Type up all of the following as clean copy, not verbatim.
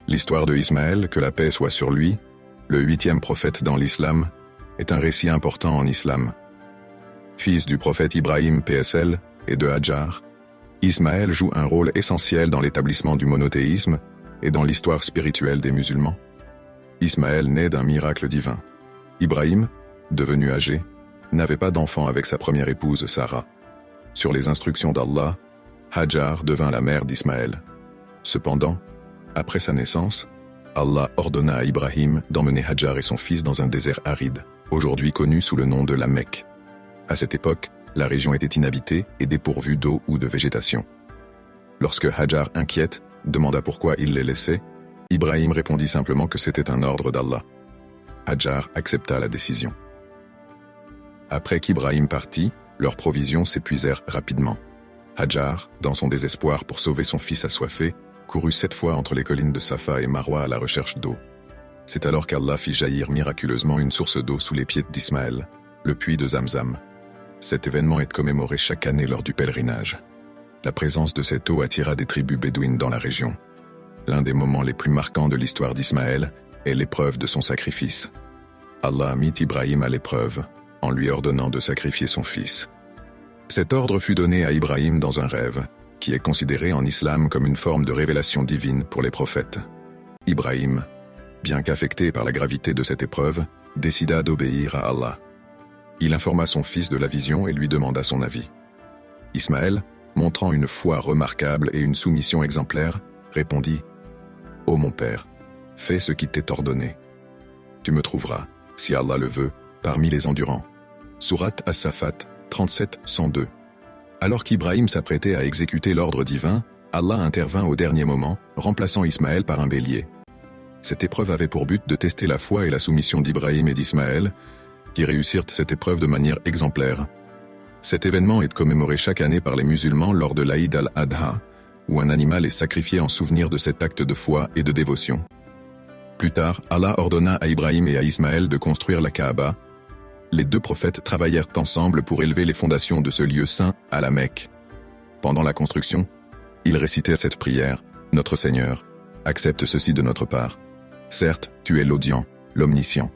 L'histoire de Ismaël, que la paix soit sur lui, le 8e prophète dans l'islam, est un récit important en islam. Fils du prophète Ibrahim PSL et de Hajar, Ismaël joue un rôle essentiel dans l'établissement du monothéisme et dans l'histoire spirituelle des musulmans. Ismaël naît d'un miracle divin. Ibrahim, devenu âgé, n'avait pas d'enfant avec sa première épouse Sarah. Sur les instructions d'Allah, Hajar devint la mère d'Ismaël. Cependant, après sa naissance, Allah ordonna à Ibrahim d'emmener Hajar et son fils dans un désert aride, aujourd'hui connu sous le nom de la Mecque. À cette époque, la région était inhabitée et dépourvue d'eau ou de végétation. Lorsque Hajar, inquiète, demanda pourquoi il les laissait, Ibrahim répondit simplement que c'était un ordre d'Allah. Hajar accepta la décision. Après qu'Ibrahim partit, leurs provisions s'épuisèrent rapidement. Hajar, dans son désespoir pour sauver son fils assoiffé, courut 7 fois entre les collines de Safa et Marwa à la recherche d'eau. C'est alors qu'Allah fit jaillir miraculeusement une source d'eau sous les pieds d'Ismaël, le puits de Zamzam. Cet événement est commémoré chaque année lors du pèlerinage. La présence de cette eau attira des tribus bédouines dans la région. L'un des moments les plus marquants de l'histoire d'Ismaël est l'épreuve de son sacrifice. Allah mit Ibrahim à l'épreuve, en lui ordonnant de sacrifier son fils. Cet ordre fut donné à Ibrahim dans un rêve, qui est considéré en islam comme une forme de révélation divine pour les prophètes. Ibrahim, bien qu'affecté par la gravité de cette épreuve, décida d'obéir à Allah. Il informa son fils de la vision et lui demanda son avis. Ismaël, montrant une foi remarquable et une soumission exemplaire, répondit « Ô mon père, fais ce qui t'est ordonné. Tu me trouveras, si Allah le veut, parmi les endurants. » Sourate As-Safat 37-102. Alors qu'Ibrahim s'apprêtait à exécuter l'ordre divin, Allah intervint au dernier moment, remplaçant Ismaël par un bélier. Cette épreuve avait pour but de tester la foi et la soumission d'Ibrahim et d'Ismaël, qui réussirent cette épreuve de manière exemplaire. Cet événement est commémoré chaque année par les musulmans lors de l'Aïd al-Adha, où un animal est sacrifié en souvenir de cet acte de foi et de dévotion. Plus tard, Allah ordonna à Ibrahim et à Ismaël de construire la Kaaba. Les 2 prophètes travaillèrent ensemble pour élever les fondations de ce lieu saint à la Mecque. Pendant la construction, ils récitèrent cette prière « Notre Seigneur, accepte ceci de notre part. Certes, tu es l'audient, l'omniscient. »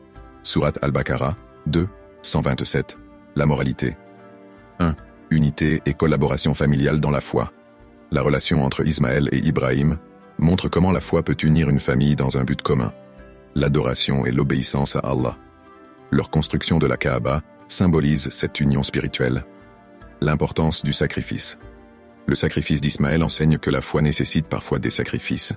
Sourate Al-Baqarah 2, 127. La moralité. 1. Unité et collaboration familiale dans la foi. La relation entre Ismaël et Ibrahim montre comment la foi peut unir une famille dans un but commun. L'adoration et l'obéissance à Allah. Leur construction de la Kaaba symbolise cette union spirituelle. L'importance du sacrifice. Le sacrifice d'Ismaël enseigne que la foi nécessite parfois des sacrifices.